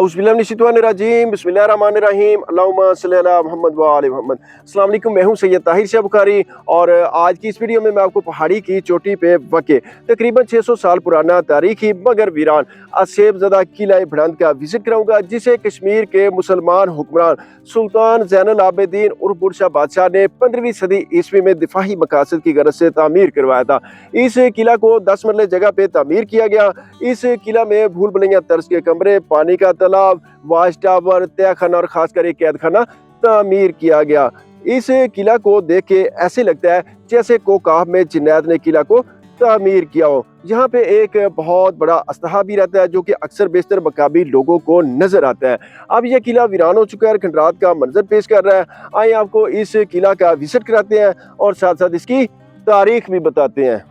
औज़ुबिल्लाहिमिनश्शैतानिर्रजीम बिस्मिल्लाहिर्रहमानिर्रहीम अल्लाहुम्मा सल्लि अला मुहम्मद व आले मुहम्मद। अस्सलाम वालेकुम, मैं हूं सैयद ताहिर शाह बुखारी और आज की इस वीडियो में मैं आपको पहाड़ी की चोटी पे वाक़े तकरीबन 600 साल पुराना तारीखी मगर वीरान असेबज़दा किला भड़ंत का विजिट कराऊंगा, जिसे कश्मीर के मुसलमान हुक्मरान सुल्तान ज़ैनुल आबिदीन उर्फ बुरश शाह बादशाह ने 15वीं सदी ईस्वी में दिफाही मकासद की गरज से तामीर करवाया था। इस किला को 10 मरले जगह पे तामीर किया गया। इस किला में भूल भुलैया तर्ज के कमरे, पानी का तालाब, वाच टावर, तहखाना और खासकर एक कैद खाना तामीर किया गया। इस किला को देख के ऐसे लगता है जैसे कोकाह में जिन्नात ने किला को तामीर किया हो। यहाँ पे एक बहुत बड़ा अस्तहा भी रहता है जो कि अक्सर बेशतर मकामी लोगों को नजर आता है। अब यह किला वीरान हो चुका है, खंडरात का मंजर पेश कर रहा है। आइए आपको इस किला का विजिट कराते हैं और साथ साथ इसकी तारीख भी बताते हैं।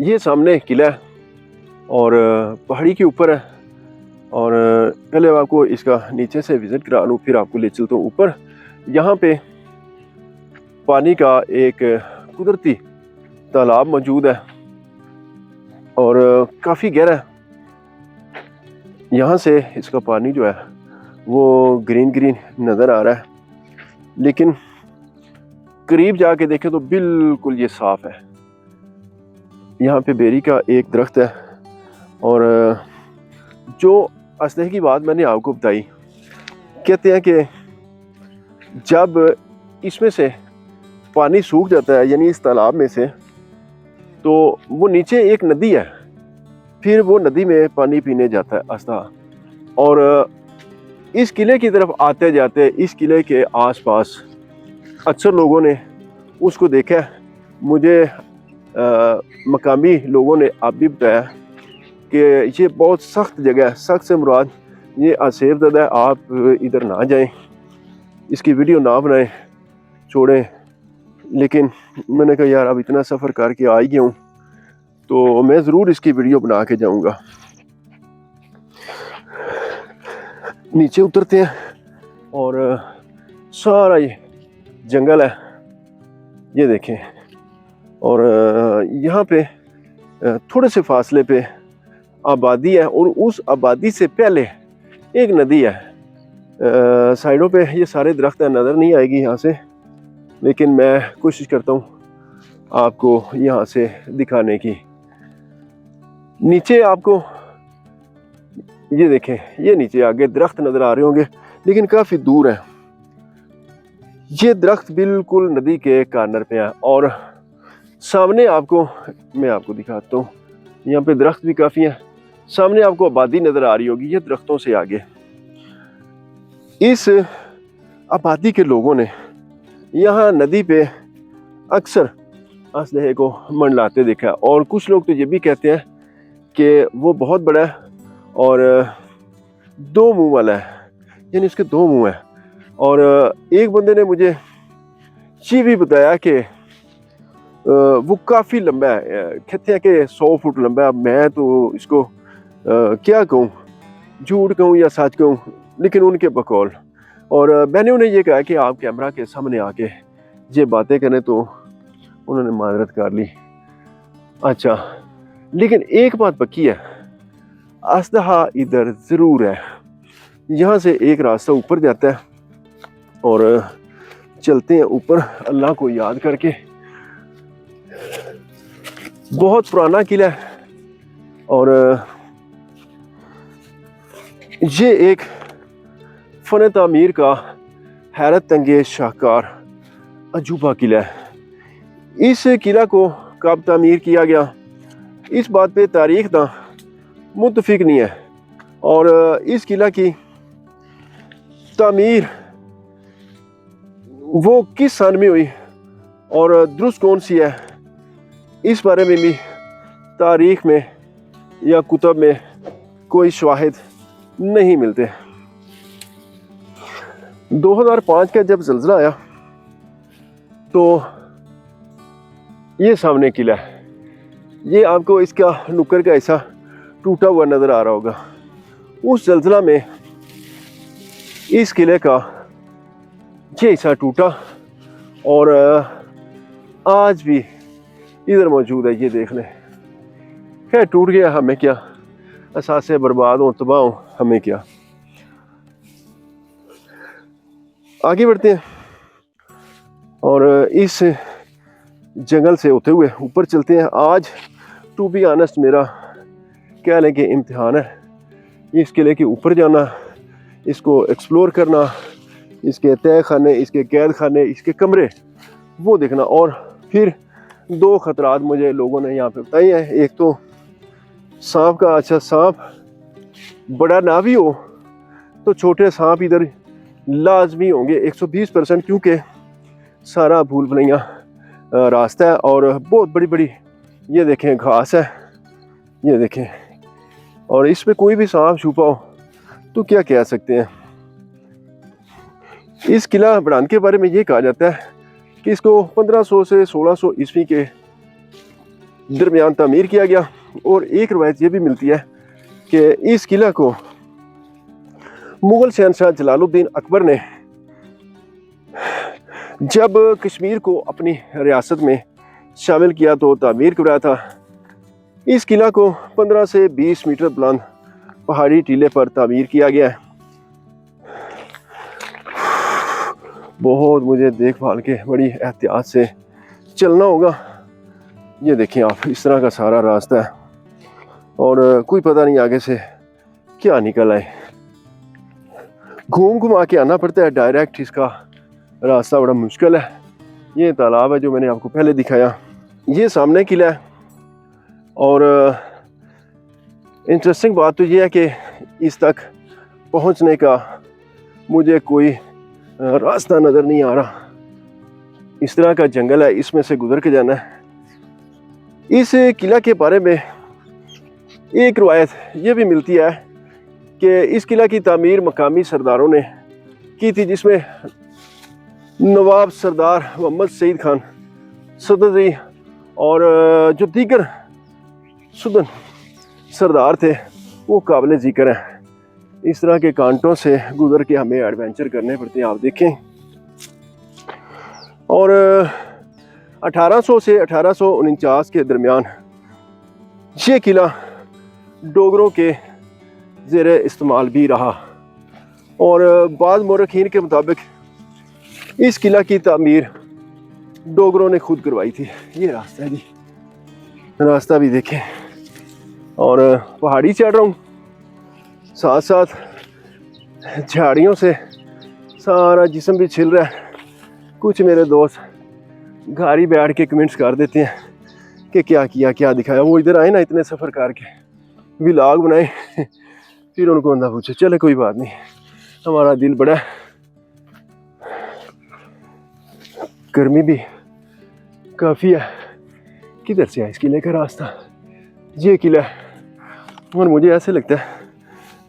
ये सामने किला है और पहाड़ी के ऊपर है और पहले आपको इसका नीचे से विजिट करा लूँ, फिर आपको ले चलता हूँ ऊपर। यहाँ पे पानी का एक कुदरती तालाब मौजूद है और काफ़ी गहरा है। यहाँ से इसका पानी जो है वो ग्रीन ग्रीन नज़र आ रहा है, लेकिन करीब जाके देखें तो बिल्कुल ये साफ़ है। यहाँ पे बेरी का एक दरख्त है और जो असलहे की बात मैंने आपको बताई, कहते हैं कि जब इसमें से पानी सूख जाता है, यानी इस तालाब में से, तो वो नीचे एक नदी है, फिर वो नदी में पानी पीने जाता है अस्ता। और इस किले की तरफ आते जाते इस किले के आसपास अक्सर लोगों ने उसको देखा है। मुझे मकामी लोगों ने आप भी बताया कि ये बहुत सख्त जगह है। सख्त से मुराद ये असेबज़दा है, आप इधर ना जाएं, इसकी वीडियो ना बनाएं, छोड़ें। लेकिन मैंने कहा यार अब इतना सफ़र करके आ ही गया हूँ तो मैं ज़रूर इसकी वीडियो बना के जाऊँगा। नीचे उतरते हैं और सारा ये जंगल है, ये देखें। और यहाँ पे थोड़े से फासले पे आबादी है और उस आबादी से पहले एक नदी है। साइडों पे ये सारे दरख्त हैं, नज़र नहीं आएगी यहाँ से, लेकिन मैं कोशिश करता हूँ आपको यहाँ से दिखाने की। नीचे आपको ये देखें, ये नीचे आगे दरख्त नज़र आ रहे होंगे, लेकिन काफ़ी दूर है। ये दरख्त बिल्कुल नदी के कॉर्नर पे है और सामने मैं आपको दिखाता हूँ। यहाँ पे दरख्त भी काफ़ी हैं। सामने आपको आबादी नज़र आ रही होगी, ये दरख्तों से आगे। इस आबादी के लोगों ने यहाँ नदी पे अक्सर असलहे को मंडलाते देखा है और कुछ लोग तो ये भी कहते हैं कि वो बहुत बड़ा है और 2 मुंह वाला है, यानी उसके 2 मुंह हैं। और एक बंदे ने मुझे ये भी बताया कि वो काफ़ी लंबा है, कहते हैं कि 100 फुट लंबा है। मैं तो इसको क्या कहूँ, झूठ कहूँ या सच कहूँ, लेकिन उनके बकौल। और मैंने उन्हें ये कहा कि आप कैमरा के सामने आके ये बातें करें, तो उन्होंने माजरत कर ली। अच्छा, लेकिन एक बात पक्की है, अस्तहा इधर ज़रूर है। यहाँ से एक रास्ता ऊपर जाता है और चलते हैं ऊपर अल्लाह को याद करके। बहुत पुराना किला है और ये एक फ़न तामीर का हैरत अंगेज शाहकार अजूबा किला है। इस किला को कब तामीर किया गया, इस बात पे तारीख ना मुत्तफिक नहीं है और इस किला की तामीर वो किस सन में हुई और दुरुस्त कौन सी है, इस बारे में भी तारीख में या कुतब में कोई शवाहिद नहीं मिलते। 2005 का जब ज़ल्ज़ला आया तो ये सामने किला है, ये आपको इसका नुक्कर का हिस्सा टूटा हुआ नज़र आ रहा होगा। उस ज़ल्ज़ला में इस किले का ये हिस्सा टूटा और आज भी ادھر موجود ہے، یہ دیکھ لیں۔ خیر ٹوٹ گیا، ہمیں کیا، اثاثے برباد ہوں، تباہ ہوں، ہمیں کیا۔ آگے بڑھتے ہیں اور اس جنگل سے ہوتے ہوئے اوپر چلتے ہیں۔ آج ٹو بی آنسٹ میرا کہہ لیں کہ امتحان ہے، اس قلعے کے اوپر جانا، اس کو ایکسپلور کرنا، اس کے تہہ خانے، اس کے قید خانے، اس کے کمرے وہ دیکھنا۔ اور پھر دو خطرات مجھے لوگوں نے یہاں پہ بتائی ہیں۔ ایک تو سانپ کا، اچھا سانپ بڑا نہ بھی ہو تو چھوٹے سانپ ادھر لازمی ہوں گے 120%، کیونکہ سارا بھول بھلیاں راستہ ہے اور بہت بڑی بڑی یہ دیکھیں گھاس ہے، یہ دیکھیں، اور اس پہ کوئی بھی سانپ چھپا ہو تو کیا کہہ سکتے ہیں۔ اس قلعہ بڑھان کے بارے میں یہ کہا جاتا ہے کہ اس کو 1500 سے 1600 عیسوی کے درمیان تعمیر کیا گیا، اور ایک روایت یہ بھی ملتی ہے کہ اس قلعہ کو مغل شہنشاہ جلال الدین اکبر نے جب کشمیر کو اپنی ریاست میں شامل کیا تو تعمیر کرایا تھا۔ اس قلعہ کو 15 سے 20 میٹر بلند پہاڑی ٹیلے پر تعمیر کیا گیا ہے۔ بہت مجھے دیکھ بھال کے بڑی احتیاط سے چلنا ہوگا۔ یہ دیکھیں آپ، اس طرح کا سارا راستہ ہے اور کوئی پتہ نہیں آگے سے کیا نکل آئے۔ گھوم گھما کے آنا پڑتا ہے، ڈائریکٹ اس کا راستہ بڑا مشکل ہے۔ یہ تالاب ہے جو میں نے آپ کو پہلے دکھایا، یہ سامنے قلعہ ہے۔ اور انٹرسٹنگ بات تو یہ ہے کہ اس تک پہنچنے کا مجھے کوئی راستہ نظر نہیں آ رہا۔ اس طرح کا جنگل ہے، اس میں سے گزر کے جانا ہے۔ اس قلعہ کے بارے میں ایک روایت یہ بھی ملتی ہے کہ اس قلعہ کی تعمیر مقامی سرداروں نے کی تھی، جس میں نواب سردار محمد سعید خان صدری اور جو دیگر سدن سردار تھے وہ قابل ذکر ہیں۔ اس طرح کے کانٹوں سے گزر کے ہمیں ایڈونچر کرنے پڑتے ہیں، آپ دیکھیں۔ اور 1800 سے 1849 کے درمیان یہ قلعہ ڈوگروں کے زیر استعمال بھی رہا، اور بعض مورخین کے مطابق اس قلعہ کی تعمیر ڈوگروں نے خود کروائی تھی۔ یہ راستہ ہے جی، راستہ بھی دیکھیں، اور پہاڑی چڑھ رہا ہوں، ساتھ ساتھ جھاڑیوں سے سارا جسم بھی چھل رہا ہے۔ کچھ میرے دوست گھر ہی بیٹھ کے کمنٹس کر دیتے ہیں کہ کیا کیا، کیا دکھایا۔ وہ ادھر آئے نا اتنے سفر کر کے ولاگ بنائے، پھر ان کو اندھا پوچھے۔ چلے کوئی بات نہیں، ہمارا دل بڑا ہے، گرمی بھی کافی ہے۔ کدھر سے ہے اس قلعے کا راستہ؟ یہ قلعہ ہے، اور مجھے ایسے لگتا ہے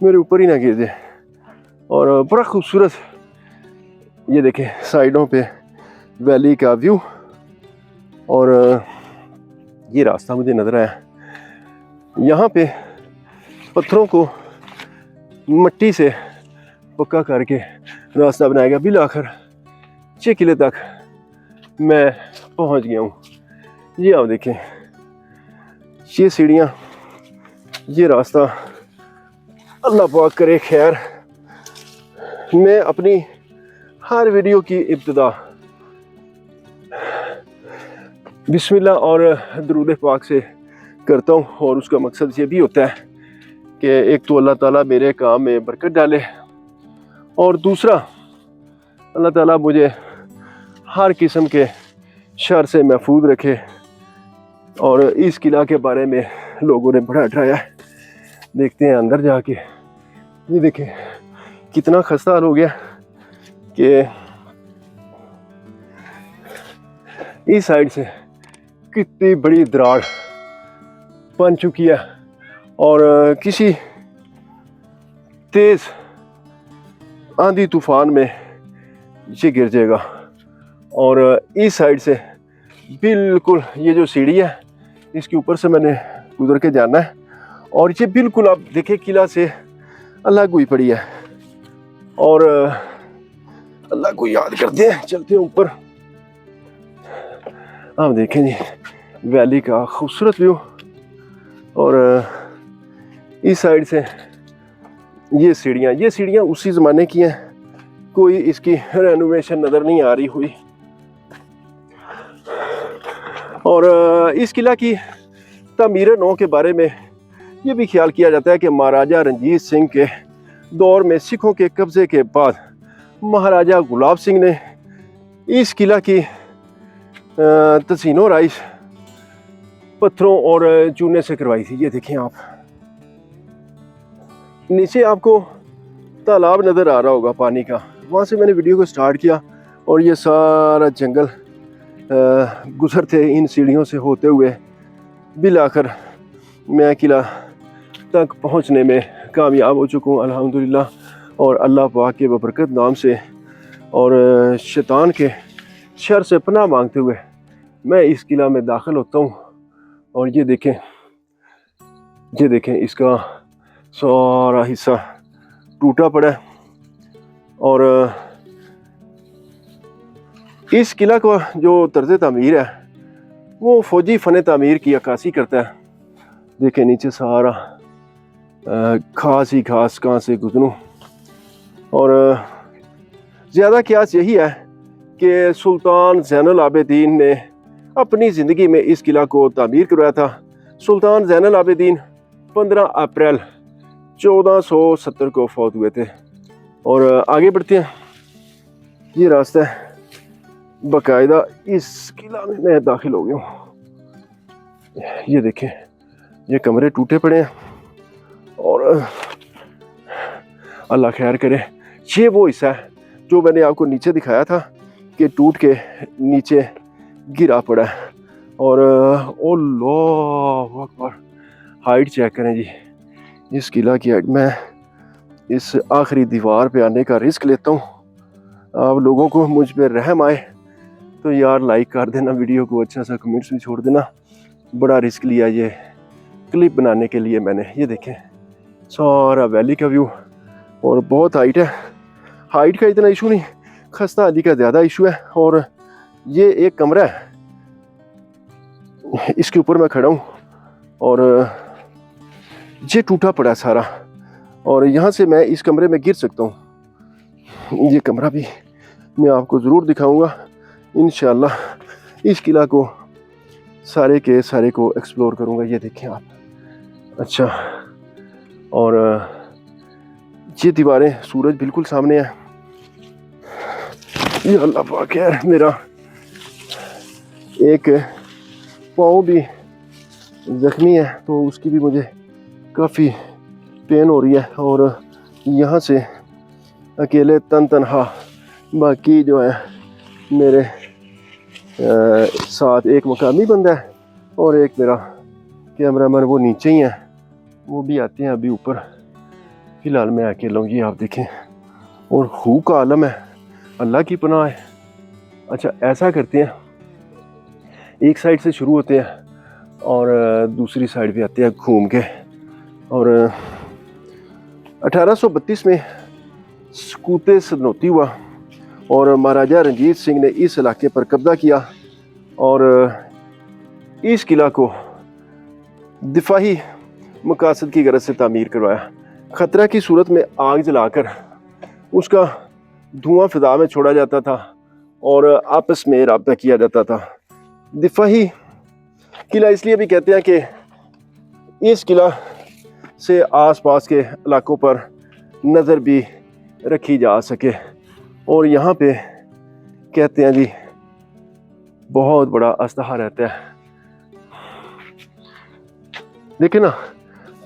میرے اوپر ہی نہ گر جائے۔ اور بڑا خوبصورت یہ دیکھیں سائڈوں پہ ویلی کا ویو، اور یہ راستہ مجھے نظر آیا۔ یہاں پہ پتھروں کو مٹی سے پکا کر کے راستہ بنایا گیا۔ بالآخر یہ قلعے تک میں پہنچ گیا ہوں۔ یہ آپ دیکھیں، یہ سیڑھیاں، یہ راستہ، اللہ پاک کرے خیر۔ میں اپنی ہر ویڈیو کی ابتدا بسم اللہ اور درود پاک سے کرتا ہوں، اور اس کا مقصد یہ بھی ہوتا ہے کہ ایک تو اللہ تعالیٰ میرے کام میں برکت ڈالے، اور دوسرا اللہ تعالیٰ مجھے ہر قسم کے شر سے محفوظ رکھے۔ اور اس قلعہ کے بارے میں لوگوں نے بڑا ڈرایا ہے، دیکھتے ہیں اندر جا کے۔ یہ دیکھیں کتنا خستہ حال ہو گیا کہ اس سائڈ سے کتنی بڑی دراڑ بن چکی ہے، اور کسی تیز آندھی طوفان میں یہ گر جائے گا۔ اور اس سائڈ سے بالکل یہ جو سیڑھی ہے اس کے اوپر سے میں نے گزر کے جانا ہے، اور یہ بالکل آپ دیکھیں قلعہ سے الگ ہوئی پڑی ہے، اور اللہ کو یاد کرتے ہیں، چلتے ہیں اوپر۔ آپ دیکھیں جی वैली का खूबसूरत व्यू। और इस साइड से ये सीढ़ियाँ उसी ज़माने की हैं, कोई इसकी रेनोवेशन नज़र नहीं आ रही हुई। और इस किला की तामीर नौ के बारे में ये भी ख्याल किया जाता है कि महाराजा रणजीत सिंह के दौर में सिखों के कब्ज़े के बाद महाराजा गुलाब सिंह ने इस किला की तसीनो राइस पत्थरों और चूने से करवाई थी। ये देखें आप, नीचे आपको तालाब नज़र आ रहा होगा पानी का, वहाँ से मैंने वीडियो को स्टार्ट किया और ये सारा जंगल गुजरते इन सीढ़ियों से होते हुए बिल आखिर मैं किला तक पहुँचने में कामयाब हो चुका हूँ अल्हम्दुलिल्लाह। और अल्लाह पाक के बबरकत नाम से और शैतान के शर से पनाह मांगते हुए मैं इस किला में दाखिल होता हूँ। और ये देखें इसका सारा हिस्सा टूटा पड़ा है। और इस किला का जो तर्ज तामीर है वो फ़ौजी फ़न तामीर की अक्कासी करता है। देखें नीचे सारा घास ही घास, कहाँ से गुजरूं। और ज़्यादा क़यास यही है कि सुल्तान ज़ैनुल आबिदीन ने अपनी ज़िंदगी में इस किला को तामीर करवाया था। सुल्तान ज़ैनुल आबिदीन 15 अप्रैल 1470 को फौत हुए थे। और आगे बढ़ते हैं, ये रास्ता है बाकायदा इस किला में मैं दाखिल हो गया हूँ। ये देखें, ये कमरे टूटे पड़े हैं और अल्लाह खैर करे। ये वो हिस्सा है जो मैंने आपको नीचे दिखाया था कि टूट के नीचे गिरा पड़ा है। और अल्लाहु अकबर, हाइट चेक करें जी इस किला की हाइट। मैं इस आखिरी दीवार पे आने का रिस्क लेता हूँ। आप लोगों को मुझ पे रहम आए तो यार लाइक कर देना वीडियो को, अच्छा सा कमेंट्स भी छोड़ देना। बड़ा रिस्क लिया ये क्लिप बनाने के लिए मैंने। ये देखें सारा वैली का व्यू और बहुत हाइट है। हाइट का इतना इशू नहीं, खस्ता अली का ज़्यादा इशू है। और ये एक कमरा है, इसके ऊपर मैं खड़ा हूँ और ये टूटा पड़ा है सारा और यहाँ से मैं इस कमरे में गिर सकता हूँ। ये कमरा भी मैं आपको ज़रूर दिखाऊंगा इंशाल्लाह। इस किला को सारे के सारे को एक्सप्लोर करूँगा। ये देखें आप, अच्छा। और ये दीवारें, सूरज बिल्कुल सामने है। ये अल्लाह पाक है, मेरा एक पाँव भी ज़ख्मी है तो उसकी भी मुझे काफ़ी पेन हो रही है। और यहाँ से अकेले तनहा, बाकी जो है मेरे साथ एक मकामी बंदा है और एक मेरा कैमरामैन वो नीचे ही है, वो भी आते हैं अभी ऊपर। फ़िलहाल मैं अकेला हूँ, ये आप देखें। और खूह का आलम है, अल्लाह की पनाह है। अच्छा ऐसा करते हैं, एक साइड से शुरू होते हैं और दूसरी साइड पे आते हैं घूम के। और 1832 में सकूते सदनौती हुआ और महाराजा रणजीत सिंह ने इस इलाके पर कब्जा किया और इस किला को दिफाही मकासद की गरज से तामीर करवाया। ख़तरा की सूरत में आग जलाकर उसका धुआं फिजा में छोड़ा जाता था और आपस में राब्ता किया जाता था। दिफाही किला इसलिए भी कहते हैं कि इस किला से आसपास के इलाकों पर नज़र भी रखी जा सके। और यहाँ पे कहते हैं जी बहुत बड़ा अस्तहा रहता है। देखिए ना,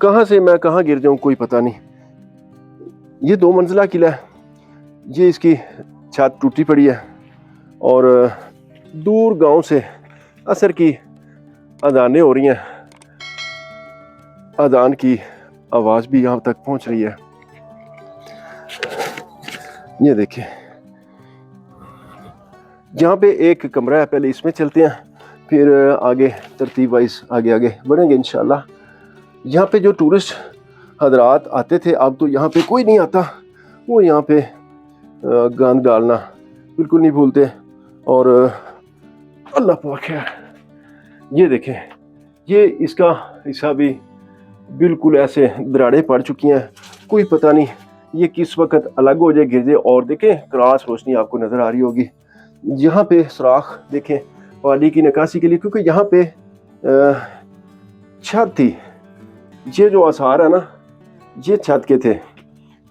कहाँ से मैं कहाँ गिर जाऊँ कोई पता नहीं। ये 2 मंजिला किला है, ये इसकी छत टूटी पड़ी है और दूर गांव से असर की अजानें हो रही हैं। अजान की आवाज़ भी यहाँ तक पहुँच रही है। ये देखिए, यहाँ पे एक कमरा है, पहले इसमें चलते हैं फिर आगे तरतीब वाइज आगे बढ़ेंगे इंशाल्लाह। यहाँ पे जो टूरिस्ट हजरात आते थे, अब तो यहाँ पे कोई नहीं आता। वो यहाँ पे गंद डालना बिल्कुल नहीं भूलते। और अल्लाह पाक है, یہ دیکھیں، یہ اس کا حصہ بھی بالکل ایسے دراڑیں پڑ چکی ہیں، کوئی پتہ نہیں یہ کس وقت الگ ہو جائے گر جائے. اور دیکھیں کراس روشنی آپ کو نظر آ رہی ہوگی. یہاں پہ سوراخ دیکھیں پانی کی نکاسی کے لیے، کیونکہ یہاں پہ چھت تھی. یہ جو آثار ہے نا یہ چھت کے تھے،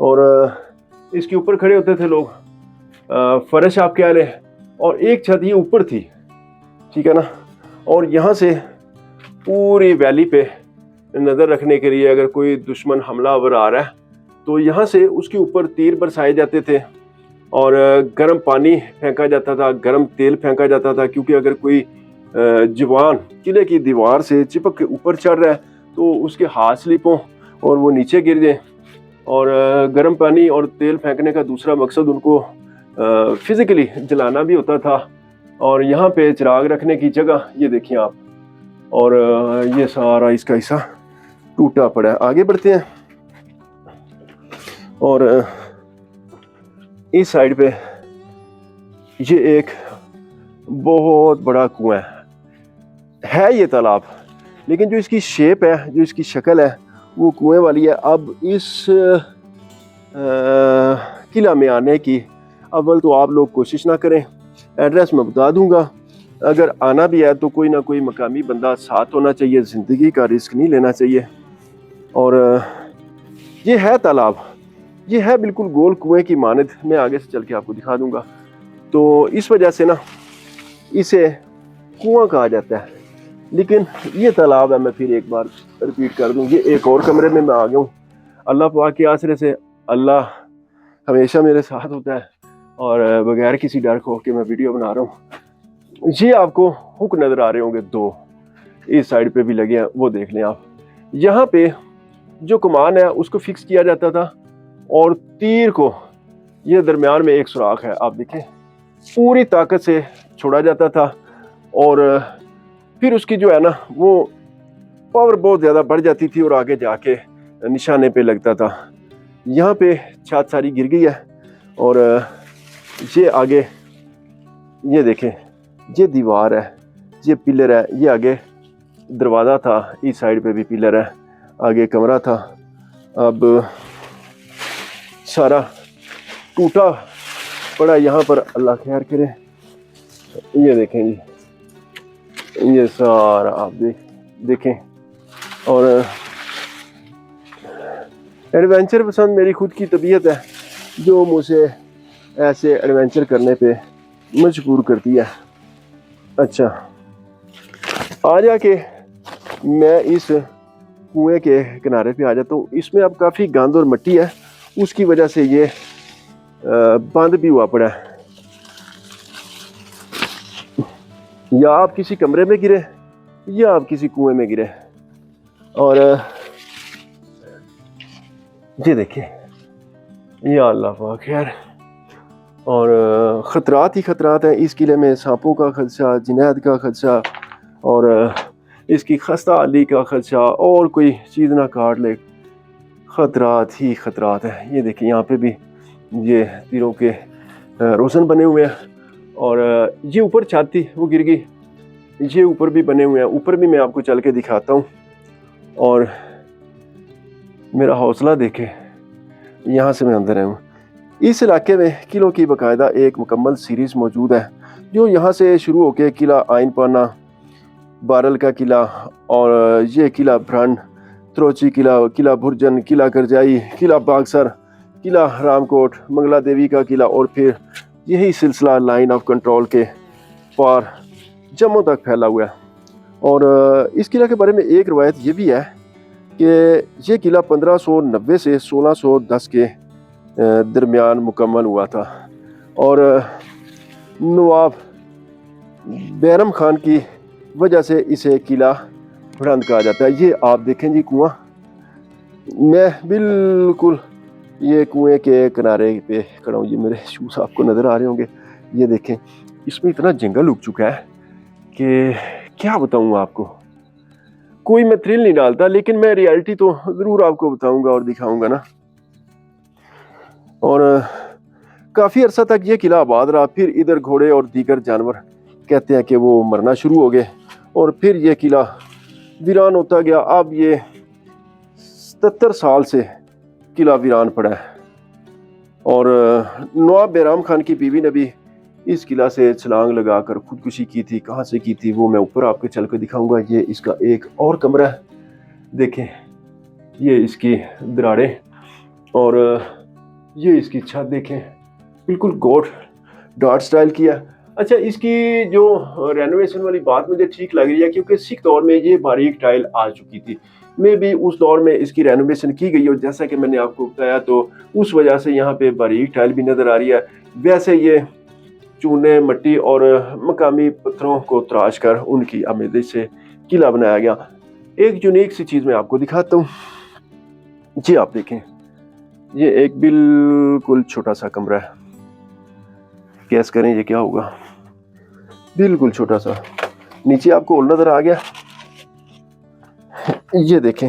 اور اس کے اوپر کھڑے ہوتے تھے لوگ، فرش آپ کہہ لیں. اور ایک چھت یہ اوپر تھی، ٹھیک ہے نا. اور یہاں سے پوری ویلی پہ نظر رکھنے کے لیے اگر کوئی دشمن حملہ آور آ رہا ہے تو یہاں سے اس کے اوپر تیر برسائے جاتے تھے، اور گرم پانی پھینکا جاتا تھا، گرم تیل پھینکا جاتا تھا، کیونکہ اگر کوئی جوان قلعے کی دیوار سے چپک کے اوپر چڑھ رہا ہے تو اس کے ہاتھ سلپ ہوں اور وہ نیچے گر جائیں. اور گرم پانی اور تیل پھینکنے کا دوسرا مقصد ان کو فزیکلی جلانا بھی ہوتا تھا. اور یہاں پہ چراغ رکھنے کی جگہ یہ دیکھیں آپ، اور یہ سارا اس کا حصہ ٹوٹا پڑا ہے. آگے بڑھتے ہیں، اور اس سائڈ پہ یہ ایک بہت بڑا کنواں ہے یہ تالاب، لیکن جو اس کی شیپ ہے، جو اس کی شکل ہے وہ کنویں والی ہے. اب اس قلعہ میں آنے کی اول تو آپ لوگ کوشش نہ کریں، ایڈریس میں بتا دوں گا. اگر آنا بھی ہے تو کوئی نہ کوئی مقامی بندہ ساتھ ہونا چاہیے، زندگی کا رسک نہیں لینا چاہیے. اور یہ ہے تالاب، یہ ہے بالکل گول کنویں کی مانند. میں آگے سے چل کے آپ کو دکھا دوں گا. تو اس وجہ سے نا اسے کنواں کہا جاتا ہے، لیکن یہ تالاب ہے. میں پھر ایک بار ریپیٹ کر دوں، یہ ایک اور کمرے میں آ گیا ہوں. اللہ پاک کے آسرے سے اللہ ہمیشہ میرے ساتھ ہوتا ہے، اور بغیر کسی ڈر خوف کے میں ویڈیو بنا رہا ہوں. یہ آپ کو ہک نظر آ رہے ہوں گے، 2 اس سائڈ پہ بھی لگے ہیں، وہ دیکھ لیں آپ. یہاں پہ جو کمان ہے اس کو فکس کیا جاتا تھا، اور تیر کو یہ درمیان میں ایک سوراخ ہے، آپ دیکھیں پوری طاقت سے چھوڑا جاتا تھا. اور پھر اس کی جو ہے نا وہ پاور بہت زیادہ بڑھ جاتی تھی اور آگے جا کے نشانے پہ لگتا تھا. یہاں پہ چھت ساری گر گئی ہے، اور یہ آگے یہ دیکھیں یہ دیوار ہے، یہ پلر ہے، یہ آگے دروازہ تھا، اس سائڈ پہ بھی پلر ہے، آگے کمرہ تھا. اب سارا ٹوٹا پڑا یہاں پر، اللہ خیر کرے. یہ دیکھیں جی، یہ سارا آپ دیکھیں. اور ایڈونچر پسند میری خود کی طبیعت ہے جو مجھے ایسے ایڈونچر کرنے پہ مجبور کرتی ہے. اچھا، آ جا کے میں اس کنویں کے کنارے پہ آ جاتا ہوں. اس میں اب کافی گند اور مٹی ہے، اس کی وجہ سے یہ بند بھی ہوا پڑا ہے. یا آپ کسی کمرے میں گرے یا آپ کسی کنویں میں گرے. اور یہ دیکھیں، یا اللہ پاک خیر. اور خطرات ہی خطرات ہیں اس قلعے میں. سانپوں کا خدشہ، جنید کا خدشہ، اور اس کی خستہ حالی کا خدشہ، اور کوئی چیز نہ کاٹ لے. خطرات ہی خطرات ہیں. یہ دیکھیں یہاں پہ بھی یہ تیروں کے روشن بنے ہوئے ہیں. اور یہ اوپر چھت تھی وہ گر گئی. یہ اوپر بھی بنے ہوئے ہیں، اوپر بھی میں آپ کو چل کے دکھاتا ہوں. اور میرا حوصلہ دیکھیں، یہاں سے میں اندر آیا ہوں. اس علاقے میں قلعوں کی باقاعدہ ایک مکمل سیریز موجود ہے، جو یہاں سے شروع ہو کے قلعہ آئین پانا، بارل کا قلعہ، اور یہ قلعہ برہن، تروچی قلعہ، قلعہ بھرجن، قلعہ کرجائی، قلعہ باغسر، قلعہ رام کوٹ، منگلا دیوی کا قلعہ، اور پھر یہی سلسلہ لائن آف کنٹرول کے پار جموں تک پھیلا ہوا ہے. اور اس قلعہ کے بارے میں ایک روایت یہ بھی ہے کہ یہ قلعہ 1590 سے 1610 کے درمیان مکمل ہوا تھا، اور نواب بیرم خان کی وجہ سے اسے قلعہ بلند کہا جاتا ہے. یہ آپ دیکھیں جی کنواں، میں بالکل یہ کنویں کے کنارے پہ کھڑا ہوں. یہ میرے شوز آپ کو نظر آ رہے ہوں گے. یہ دیکھیں اس میں اتنا جنگل اگ چکا ہے کہ کیا بتاؤں آپ کو. کوئی میں تھرل نہیں ڈالتا، لیکن میں ریالٹی تو ضرور آپ کو بتاؤں گا اور دکھاؤں گا نا. اور کافی عرصہ تک یہ قلعہ آباد رہا. پھر ادھر گھوڑے اور دیگر جانور کہتے ہیں کہ وہ مرنا شروع ہو گئے، اور پھر یہ قلعہ ویران ہوتا گیا. اب یہ 77 سال سے قلعہ ویران پڑا ہے. اور نواب بہرام خان کی بیوی نے بھی اس قلعہ سے چھلانگ لگا کر خودکشی کی تھی. کہاں سے کی تھی وہ میں اوپر آپ کو چل کے دکھاؤں گا. یہ اس کا ایک اور کمرہ ہے, دیکھیں یہ اس کی دراڑیں اور یہ اس کی چھت دیکھیں, بالکل گوٹ ڈاٹ سٹائل کیا. اچھا, اس کی جو رینوویشن والی بات مجھے ٹھیک لگ رہی ہے کیونکہ سکھ دور میں یہ باریک ٹائل آ چکی تھی. میں بھی اس دور میں اس کی رینوویشن کی گئی, اور جیسا کہ میں نے آپ کو بتایا تو اس وجہ سے یہاں پہ باریک ٹائل بھی نظر آ رہی ہے. ویسے یہ چونے, مٹی اور مقامی پتھروں کو تراش کر ان کی آمیزش سے قلعہ بنایا گیا. ایک یونیک سی چیز میں آپ کو دکھاتا ہوں. جی آپ دیکھیں, یہ ایک بالکل چھوٹا سا کمرہ ہے. گیس کریں یہ کیا ہوگا, بالکل چھوٹا سا. نیچے آپ کو ہول نظر آ گیا. یہ دیکھیں,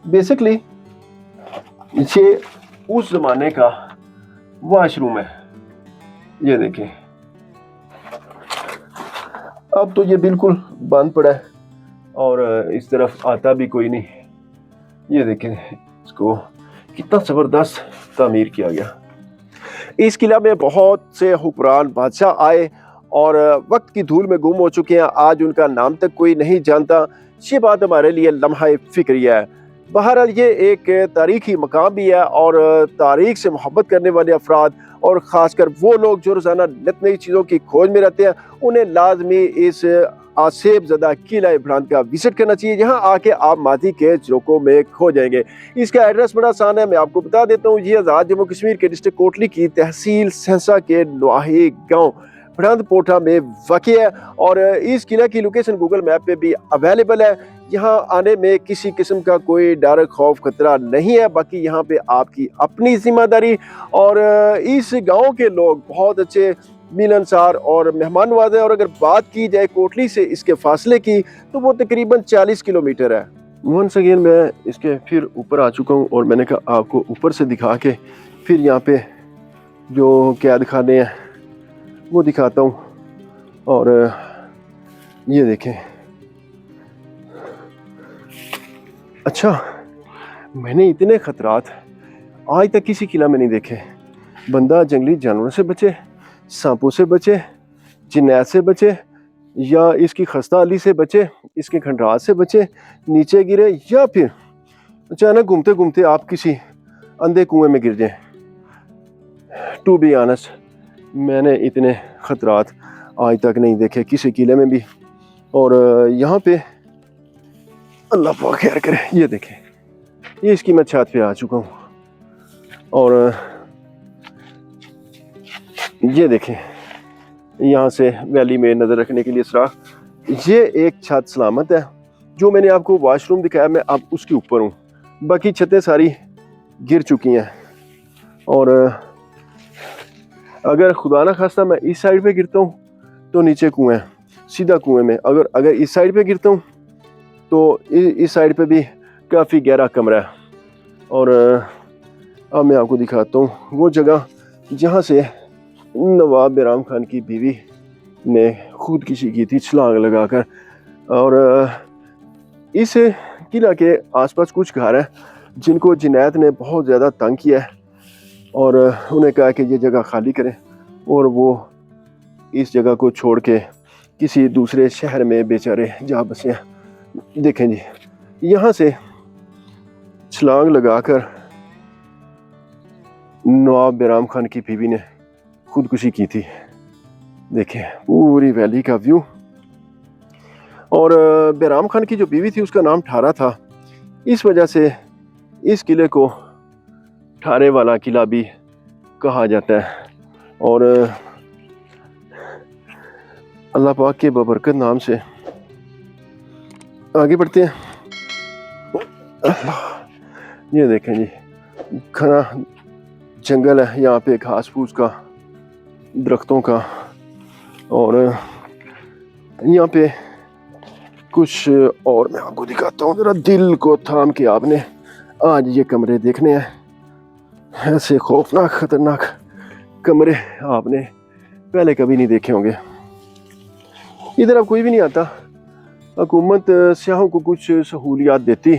بیسکلی یہ اس زمانے کا واش روم ہے. یہ دیکھیں, اب تو یہ بالکل بند پڑا ہے اور اس طرف آتا بھی کوئی نہیں. یہ دیکھیں اس کو کتنا زبردست تعمیر کیا گیا. اس قلعہ میں بہت سے حکمران بادشاہ آئے اور وقت کی دھول میں گم ہو چکے ہیں. آج ان کا نام تک کوئی نہیں جانتا. یہ بات ہمارے لیے لمحہ فکریہ ہے. بہرحال یہ ایک تاریخی مقام بھی ہے, اور تاریخ سے محبت کرنے والے افراد اور خاص کر وہ لوگ جو روزانہ نت نئی چیزوں کی کھوج میں رہتے ہیں, انہیں لازمی اس آسیب زدہ قلعہ بلند کا وزٹ کرنا چاہیے. یہاں آ کے آپ ماضی کے جھروکوں میں کھو جائیں گے. اس کا ایڈریس بڑا آسان ہے, میں آپ کو بتا دیتا ہوں. یہ آزاد جموں کشمیر کے ڈسٹرکٹ کوٹلی کی تحصیل سہسا کے نواحی گاؤں بڑھند پوٹھا میں واقع ہے, اور اس قلعہ کی لوکیشن گوگل میپ پہ بھی اویلیبل ہے. یہاں آنے میں کسی قسم کا کوئی ڈر, خوف, خطرہ نہیں ہے. باقی یہاں پہ آپ کی اپنی ذمہ داری. اور اس گاؤں کے لوگ بہت اچھے, ملنسار اور مہمان نواز ہیں. اور اگر بات کی جائے کوٹلی سے اس کے فاصلے کی تو وہ تقریباً 40 کلومیٹر ہے. ونس اگین میں اس کے پھر اوپر آ چکا ہوں, اور میں نے کہا آپ کو اوپر سے دکھا کے پھر یہاں پہ جو قید خانے ہیں وہ دکھاتا ہوں. اور یہ دیکھیں, اچھا میں نے اتنے خطرات آج تک کسی قلعہ میں نہیں دیکھے. بندہ جنگلی جانوروں سے بچے, سانپوں سے بچے, جنات سے بچے, یا اس کی خستہ حالی سے بچے, اس کے کھنڈرات سے بچے, نیچے گرے, یا پھر اچانک گھومتے گھومتے آپ کسی اندھے کنویں میں گر جائیں. ٹو بی آنسٹ میں نے اتنے خطرات آج تک نہیں دیکھے کسی قلعے میں بھی. اور یہاں پہ اللہ پاک خیر کرے. یہ دیکھیں, یہ اس کی میں چھت پہ آ چکا ہوں. اور یہ دیکھیں یہاں سے ویلی میں نظر رکھنے کے لیے سراخ. یہ ایک چھت سلامت ہے. جو میں نے آپ کو واش روم دکھایا میں اب اس کے اوپر ہوں, باقی چھتیں ساری گر چکی ہیں. اور اگر خدا نہ خواستہ میں اس سائڈ پہ گرتا ہوں تو نیچے کنویں, سیدھا کنویں میں. اگر اس سائڈ پہ گرتا ہوں تو اس سائڈ پہ بھی کافی گہرا کمرہ ہے. اور اب میں آپ کو دکھاتا ہوں وہ جگہ جہاں سے نواب بہرام خان کی بیوی نے خودکشی کی تھی چھلانگ لگا کر. اور اس قلعہ کے آس پاس کچھ گھر ہیں جن کو جنات نے بہت زیادہ تنگ کیا ہے, اور انہیں کہا کہ یہ جگہ خالی کریں, اور وہ اس جگہ کو چھوڑ کے کسی دوسرے شہر میں بیچارے جا بسے ہیں. دیکھیں جی, یہاں سے چھلانگ لگا کر نواب بہرام خان کی بیوی نے خودکشی کی تھی. دیکھیں پوری ویلی کا ویو. اور بہرام خان کی جو بیوی تھی اس کا نام ٹھارا تھا, اس وجہ سے اس قلعے کو ٹھارے والا قلعہ بھی کہا جاتا ہے. اور اللہ پاک کے بابرکت نام سے آگے بڑھتے ہیں. یہ دیکھیں جی, گھنا جنگل ہے یہاں پہ, گھاس پھوس کا, درختوں کا. اور یہاں پہ کچھ اور میں آپ کو دکھاتا ہوں. ذرا دل کو تھام کے آپ نے آج یہ کمرے دیکھنے ہیں. ایسے خوفناک خطرناک کمرے آپ نے پہلے کبھی نہیں دیکھے ہوں گے. ادھر اب کوئی بھی نہیں آتا, हुकूमत सियाहों को कुछ सहूलियात देती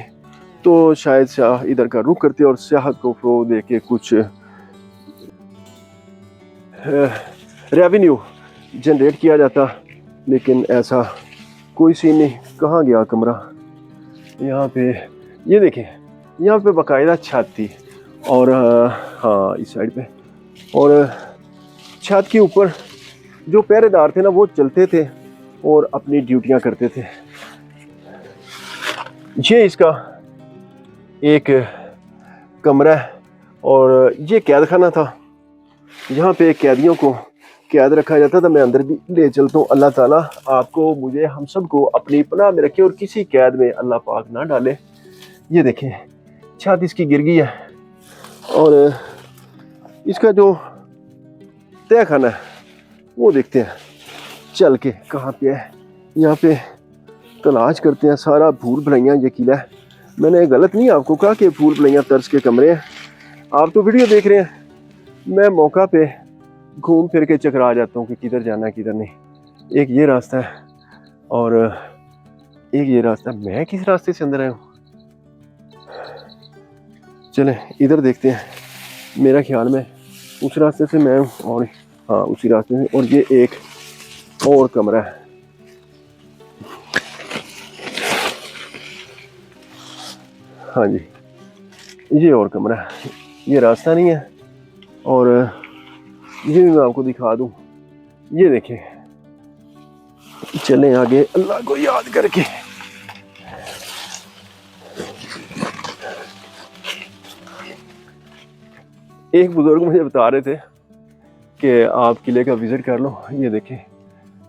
तो शायद सियाह इधर का रुख करते और सियाहत को फ़रोग़ दे के कुछ रेवेन्यू जनरेट किया जाता, लेकिन ऐसा कोई सीन नहीं। कहाँ गया कमरा? यहाँ पे ये देखें, यहाँ पे बाकायदा छत थी और हाँ इस साइड पे, और छत के ऊपर जो पहरेदार थे ना वो चलते थे और अपनी ड्यूटियाँ करते थे। ये इसका एक कमरा है और ये कैद खाना था, यहाँ पे कैदियों को कैद रखा जाता था। मैं अंदर भी ले चलता हूँ। अल्लाह ताला आपको, मुझे, हम सब को अपनी पनाह में रखे और किसी कैद में अल्लाह पाक ना डाले। ये देखें छत इसकी गिर गई है और इसका जो तय खाना है वो देखते हैं चल के कहाँ पे है। यहाँ पे तलाश करते हैं। सारा भूल भुलैया ये किला है। मैंने गलत नहीं आपको कहा कि भूल भुलैया तर्ज के कमरे हैं। आप तो वीडियो देख रहे हैं, मैं मौका पे घूम फिर के चकरा जाता हूँ कि किधर जाना है किधर नहीं। एक ये रास्ता है और एक ये रास्ता। मैं किस रास्ते से अंदर आया हूँ? चलें इधर देखते हैं। मेरा ख्याल में उस रास्ते से मैं हूँ और हाँ उसी रास्ते से। और ये एक और कमरा है। हाँ जी ये और कमरा है। ये रास्ता नहीं है और ये भी मैं आपको दिखा दूँ। ये देखें, चलें आगे अल्लाह को याद करके। एक बुजुर्ग मुझे बता रहे थे कि आप किले का विज़िट कर लो। ये देखें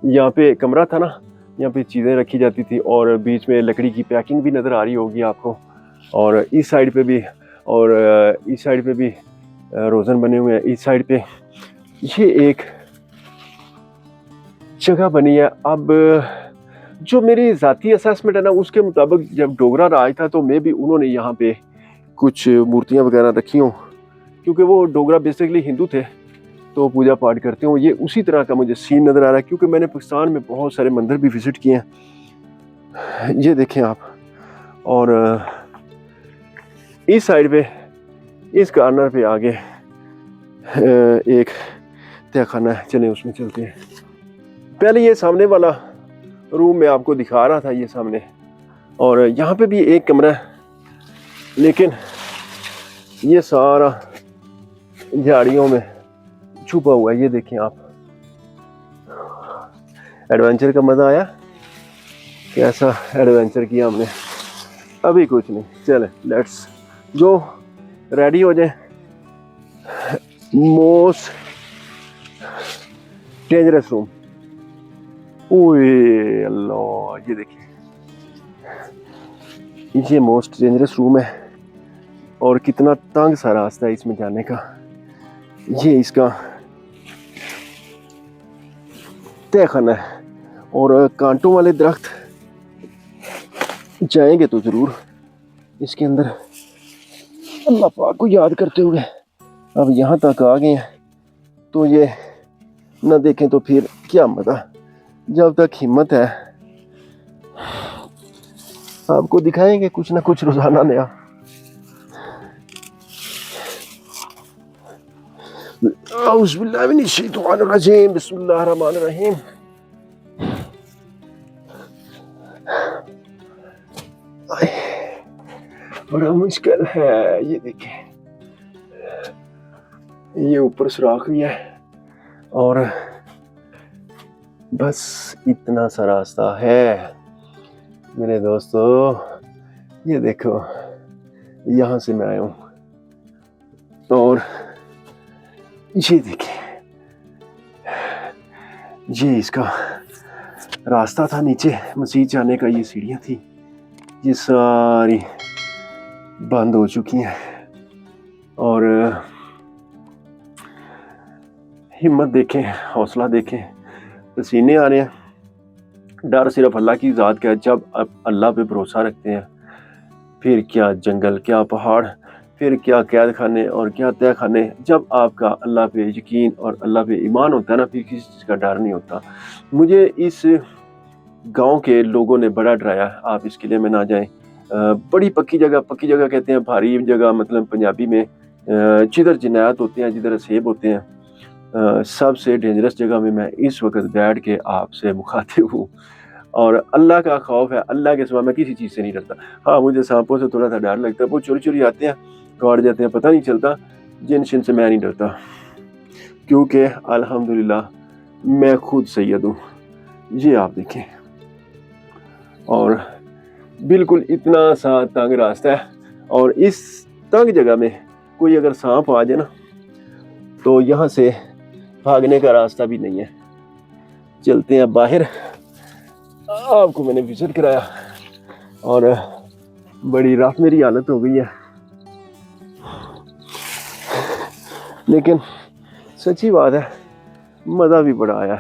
यहाँ पे कमरा था ना, यहाँ पे चीज़ें रखी जाती थी और बीच में लकड़ी की पैकिंग भी नज़र आ रही होगी आपको। और इस साइड पे भी और इस साइड पे भी रोज़न बने हुए हैं। इस साइड पे ये एक जगह बनी है। अब जो मेरी ज़ाती असेसमेंट है ना उसके मुताबिक जब डोगरा राज था तो मे भी उन्होंने यहाँ पे कुछ मूर्तियाँ वगैरह रखी हों, क्योंकि वो डोगरा बेसिकली हिंदू थे तो पूजा पाठ करते हो। ये उसी तरह का मुझे सीन नज़र आ रहा है, क्योंकि मैंने पाकिस्तान में बहुत सारे मंदिर भी विज़िट किए हैं। ये देखें आप। और इस साइड पे इस कॉर्नर पे आगे एक तहखाना है। चलें उसमें चलते हैं। पहले ये सामने वाला रूम मैं आपको दिखा रहा था, ये सामने, और यहाँ पे भी एक कमरा है, लेकिन ये सारा झाड़ियों में छुपा हुआ है। ये देखें आप। एडवेंचर का मज़ा आया? कैसा एडवेंचर किया हमने? अभी कुछ नहीं। चले लेट्स गो, रेडी हो जाए। Most dangerous room. ओए अल्लाह, ये देखिए ये मोस्ट डेंजरस रूम है और कितना तंग सा रास्ता है इसमें जाने का। ये इसका तहखाना है और कांटों वाले दरख्त जाएंगे तो ज़रूर इसके अंदर। अल्लाह पाक को याद करते हुए अब यहाँ तक आ गए हैं, तो ये न देखें तो फिर क्या मज़ा। जब तक हिम्मत है आपको दिखाएंगे कुछ ना कुछ रोज़ाना नया। औज़ुबिल्लाहिमिनश्शैतानिर्रजीम, बिस्मिल्लाहिर्रहमानिर्रहीम। बड़ा मुश्किल है। ये देखें, ये ऊपर सुराख भी है और बस इतना सा रास्ता है मेरे दोस्तों। ये देखो, यहाँ से मैं आया हूँ और ये देखिए, ये इसका रास्ता था नीचे मस्जिद जाने का। ये सीढ़ियाँ थी, ये सारी बंद हो चुकी हैं और हिम्मत देखें, हौसला देखें, पसीने आ रहे हैं। डर सिर्फ अल्लाह की ज़ात का है। जब आप अल्लाह पे भरोसा रखते हैं, फिर क्या जंगल, क्या पहाड़, फिर क्या कैद खाने और क्या तह खाने। जब आपका अल्लाह पे यकीन और अल्लाह पे ईमान होता है ना, फिर किसी चीज़ का डर नहीं होता। मुझे इस गांव के लोगों ने बड़ा डराया, आप इस किले में ना जाएं। बड़ी पक्की जगह कहते हैं, भारी जगह मतलब पंजाबी में जिधर जिन्नात होते हैं, जिधर असेब होते हैं, सबसे डेंजरस जगह में मैं इस वक्त बैठ के आपसे मुखातिब हूँ। और अल्लाह का खौफ है, अल्लाह के सिवा मैं किसी चीज़ से नहीं डरता। हाँ, मुझे सांपों से थोड़ा सा डर लगता है, वो चोरी चोरी आते हैं, काट जाते हैं, पता नहीं चलता। जिन शिन से मैं नहीं डरता, क्योंकि अल्हम्दुलिल्लाह मैं खुद सैयद हूँ। ये आप देखें, और बिल्कुल इतना सा तंग रास्ता है, और इस तंग जगह में कोई अगर सांप आ जाए ना, तो यहाँ से भागने का रास्ता भी नहीं है। चलते हैं बाहर। आपको मैंने विजिट कराया और बड़ी रफ मेरी हालत हो गई है, लेकिन सच्ची बात है मज़ा भी बड़ा आया।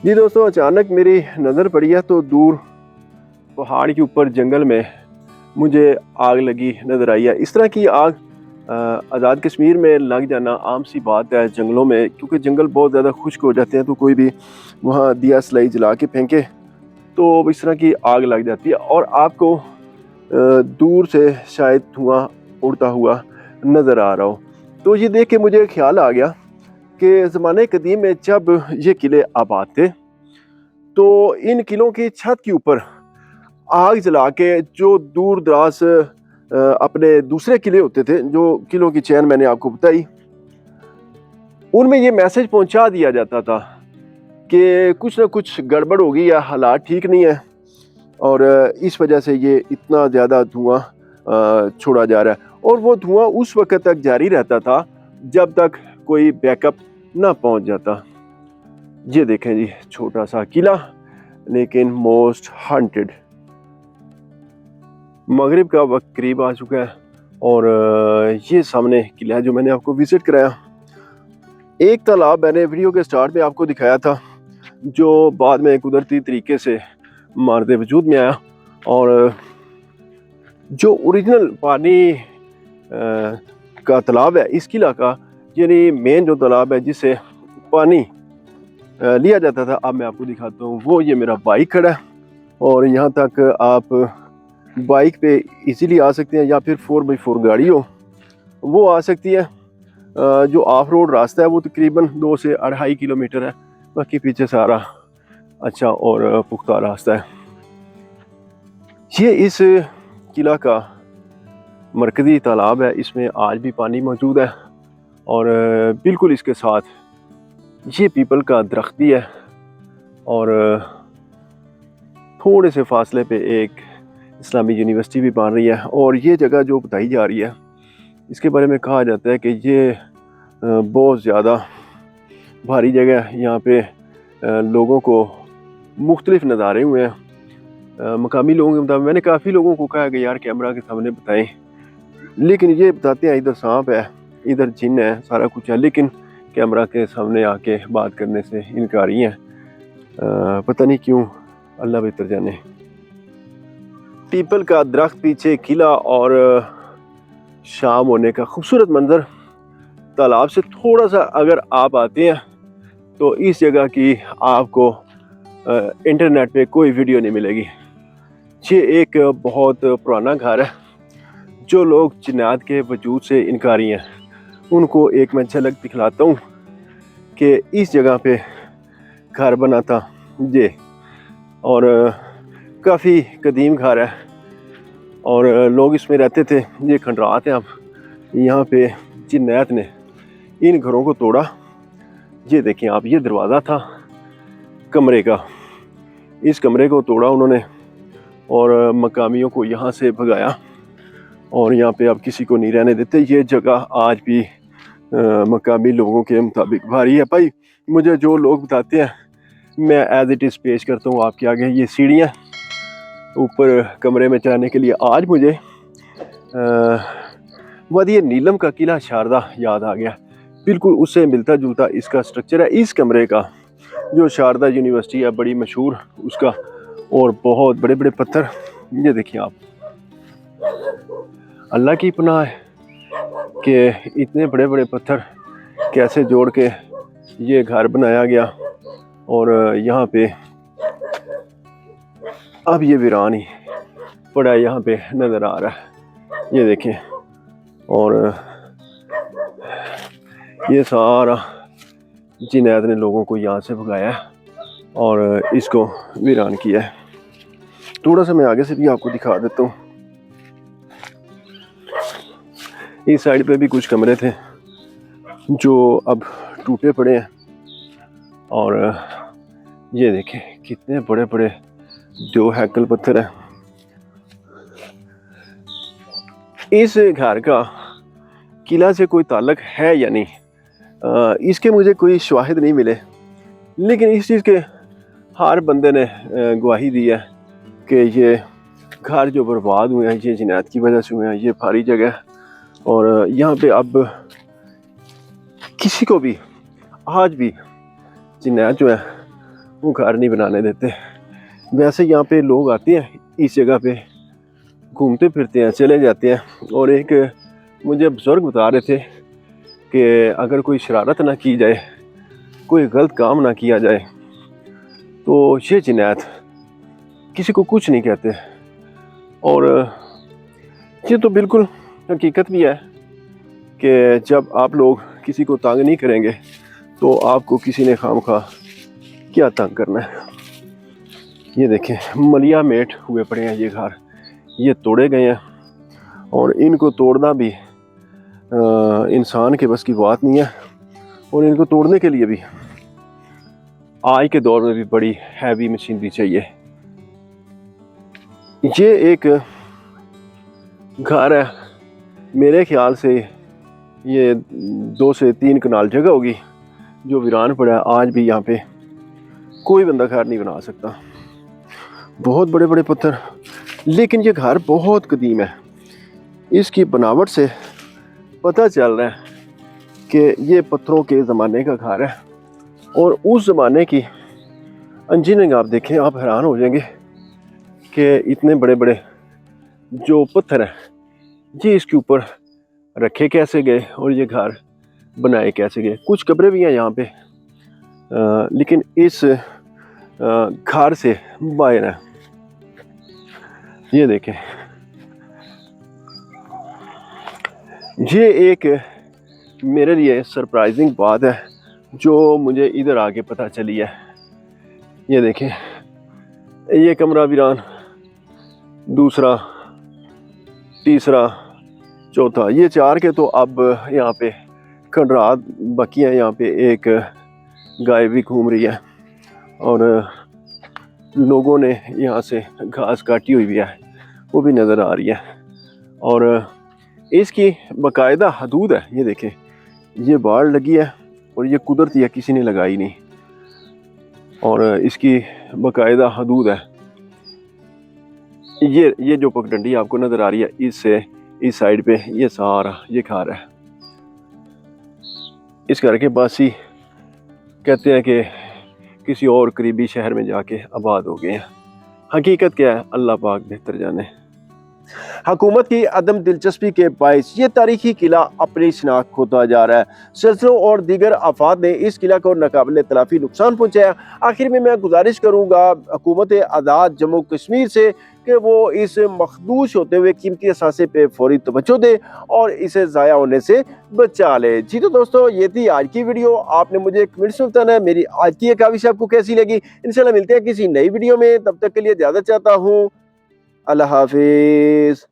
जी दोस्तों, अचानक मेरी नज़र पड़ी है तो दूर पहाड़ के ऊपर जंगल में मुझे आग लगी नज़र आई है। इस तरह की आग आज़ाद कश्मीर में लग जाना आम सी बात है जंगलों में, क्योंकि जंगल बहुत ज़्यादा खुश्क हो जाते हैं, तो कोई भी वहाँ दिया सलाई जला के फेंके तो इस तरह की आग लग जाती है और आपको दूर से शायद धुआं उड़ता हुआ नज़र आ रहा हो। तो ये देख के मुझे ख्याल आ गया कि ज़माने कदीम में जब ये किले आबाद थे तो इन किलों की छत के ऊपर आग जला के जो दूर दराज अपने दूसरे किले होते थे, जो किलों की चैन मैंने आपको बताई, उनमें ये मैसेज पहुंचा दिया जाता था कि कुछ ना कुछ गड़बड़ हो गई या हालात ठीक नहीं है, और इस वजह से ये इतना ज़्यादा धुआं छोड़ा जा रहा है। और वो धुआं उस वक्त तक जारी रहता था जब तक कोई बैकअप ना पहुंच जाता। ये देखें जी, छोटा सा किला लेकिन मोस्ट हॉन्टेड। मगरिब का वक्त करीब आ चुका है और ये सामने किला है जो मैंने आपको विजिट कराया। एक तालाब मैंने वीडियो के स्टार्ट में आपको दिखाया था जो बाद में कुदरती तरीके से मारदे वजूद में आया, और जो ओरिजिनल पानी का तालाब है इस किला का, यानी मेन जो तालाब है जिससे पानी लिया जाता था, अब मैं आपको दिखाता हूँ। वो ये मेरा बाइक खड़ा है और यहाँ तक आप बाइक पे इजीली आ सकते हैं, या फिर 4x4 गाड़ी हो वो आ सकती है। जो ऑफ रोड रास्ता है वो तकरीबन 2 से 2.5 किलोमीटर है, बाकी पीछे सारा अच्छा और पुख्ता रास्ता है। ये इस किला का मरकज़ी तालाब है, इसमें आज भी पानी मौजूद है, और बिल्कुल इसके साथ ये पीपल का दरख्त भी है, और थोड़े से फासले पे एक इस्लामी यूनिवर्सिटी भी बन रही है। और ये जगह जो बताई जा रही है इसके बारे में कहा जाता है कि ये बहुत ज़्यादा भारी जगह है। यहाँ पे लोगों को मुख्तलिफ नज़ारे हुए हैं। मकामी लोगों के मुताबिक, मैंने काफ़ी लोगों को कहा कि यार कैमरा के सामने बताएं, लेकिन ये बताते हैं इधर सांप है, इधर जिन है, सारा कुछ है, लेकिन कैमरा के सामने आके बात करने से इनकारी हैं। पता नहीं क्यों, अल्लाह बेहतर जाने। पीपल का दरख्त, पीछे किला और शाम होने का खूबसूरत मंजर। तालाब से थोड़ा सा अगर आप आते हैं तो इस जगह की आपको इंटरनेट पे कोई वीडियो नहीं मिलेगी। ये एक बहुत पुराना घर है। जो लोग जिन्नात के वजूद से इनकारी हैं उनको एक मैं झलक दिखलाता हूँ कि इस जगह पे घर बना था ये, और काफ़ी कदीम घर है और लोग इसमें रहते थे। ये खंडरात है। अब यहाँ पे जिन्नात ने इन घरों को तोड़ा। ये देखें आप, ये दरवाज़ा था कमरे का, इस कमरे को तोड़ा उन्होंने और मकामियों को यहाँ से भगाया, और यहाँ पे अब किसी को नहीं रहने देते। ये जगह आज भी मकामी लोगों के मुताबिक भारी है। भाई मुझे जो लोग बताते हैं मैं एज इट इज़ पेश करता हूँ आपके आगे। ये सीढ़ियाँ ऊपर कमरे में चढ़ने के लिए। आज मुझे वादी नीलम का किला शारदा याद आ गया। बिल्कुल उससे मिलता जुलता इसका स्ट्रक्चर है। इस कमरे का जो शारदा यूनिवर्सिटी है बड़ी मशहूर उसका, और बहुत बड़े बड़े पत्थर। ये देखिए आप, अल्लाह की पनाह है कि इतने बड़े बड़े पत्थर कैसे जोड़ के ये घर बनाया गया। اور یہاں پہ اب یہ ویران ہی پڑا ہے یہاں پہ نظر آ رہا ہے، یہ دیکھیں، اور یہ سارا جنید نے لوگوں کو یہاں سے بھگایا ہے اور اس کو ویران کیا ہے۔ تھوڑا سا میں آگے سے بھی آپ کو دکھا دیتا ہوں۔ اس سائڈ پہ بھی کچھ کمرے تھے جو اب ٹوٹے پڑے ہیں، اور یہ دیکھیں کتنے بڑے بڑے 2 ہیکل پتھر ہیں۔ اس گھر کا قلعہ سے کوئی تعلق ہے یا نہیں، اس کے مجھے کوئی شواہد نہیں ملے، لیکن اس چیز کے ہر بندے نے گواہی دی ہے کہ یہ گھر جو برباد ہوئے ہیں یہ جنید کی وجہ سے ہوئے ہیں، یہ بھاری جگہ ہے، اور یہاں پہ اب کسی کو بھی آج بھی جنید جو ہے وہ گھر نہیں بنانے دیتے۔ ویسے یہاں پہ لوگ آتے ہیں اس جگہ پہ، گھومتے پھرتے ہیں، چلے جاتے ہیں، اور ایک مجھے بزرگ بتا رہے تھے کہ اگر کوئی شرارت نہ کی جائے، کوئی غلط کام نہ کیا جائے، تو یہ جنید کسی کو کچھ نہیں کہتے، اور یہ تو بالکل حقیقت بھی ہے کہ جب آپ لوگ کسی کو تنگ نہیں کریں گے تو آپ کو کسی نے خام خواہ کیا تنگ کرنا ہے۔ یہ دیکھیں ملیا میٹ ہوئے پڑے ہیں یہ گھر، یہ توڑے گئے ہیں، اور ان کو توڑنا بھی انسان کے بس کی بات نہیں ہے، اور ان کو توڑنے کے لیے بھی آج کے دور میں بھی بڑی ہیوی مشینری چاہیے۔ یہ ایک گھر ہے، میرے خیال سے یہ 2 سے 3 کنال جگہ ہوگی جو ویران پڑا ہے، آج بھی یہاں پہ کوئی بندہ گھر نہیں بنا سکتا، بہت بڑے بڑے پتھر، لیکن یہ گھر بہت قدیم ہے۔ اس کی بناوٹ سے پتہ چل رہا ہے کہ یہ پتھروں کے زمانے کا گھر ہے، اور اس زمانے کی انجینئرنگ آپ دیکھیں، آپ حیران ہو جائیں گے کہ اتنے بڑے بڑے جو پتھر ہیں یہ اس کے اوپر رکھے کیسے گئے اور یہ گھر بنائے کیسے گئے۔ کچھ قبریں بھی ہیں یہاں پہ، لیکن اس گھر سے باہر ہے۔ یہ دیکھیں، یہ ایک میرے لیے سرپرائزنگ بات ہے جو مجھے ادھر آگے پتہ چلی ہے۔ یہ دیکھیں یہ کمرہ ویران، دوسرا، تیسرا، چوتھا، یہ 4 کے تو اب یہاں پہ کھنڈرات باقی ہیں۔ یہاں پہ ایک گائے بھی گھوم رہی ہے، اور لوگوں نے یہاں سے گھاس کاٹی ہوئی بھی ہے، وہ بھی نظر آ رہی ہے، اور اس کی باقاعدہ حدود ہے۔ یہ دیکھیں یہ باڑ لگی ہے، اور یہ قدرتی ہے، کسی نے لگائی نہیں، اور اس کی باقاعدہ حدود ہے۔ یہ جو پگڈنڈی آپ کو نظر آ رہی ہے، اس سے اس سائڈ پہ یہ سارا یہ گھر ہے۔ اس گھر کے باسی کہتے ہیں کہ کسی اور قریبی شہر میں جا کے آباد ہو گئے ہیں۔ حقیقت کیا ہے اللہ پاک بہتر جانے۔ حکومت کی عدم دلچسپی کے باعث یہ تاریخی قلعہ اپنی شناخت کھوتا جا رہا ہے۔ سلسلوں اور دیگر آفات نے اس قلعہ کو ناقابل تلافی نقصان پہنچایا۔ آخر میں گزارش کروں گا حکومت آزاد جموں کشمیر سے کہ وہ اس مخدوش ہوتے ہوئے قیمتی اثاثے پہ فوری توجہ دے اور اسے ضائع ہونے سے بچا لے۔ جی تو دوستو، یہ تھی آج کی ویڈیو۔ آپ نے مجھے کمنٹس میں بتانا ہے میری آج کی یہ کاوش آپ کو کیسی لگی۔ انشاءاللہ ملتے ہیں کسی نئی ویڈیو میں، تب تک کے لیے اجازت چاہتا ہوں۔ اللہ حافظ۔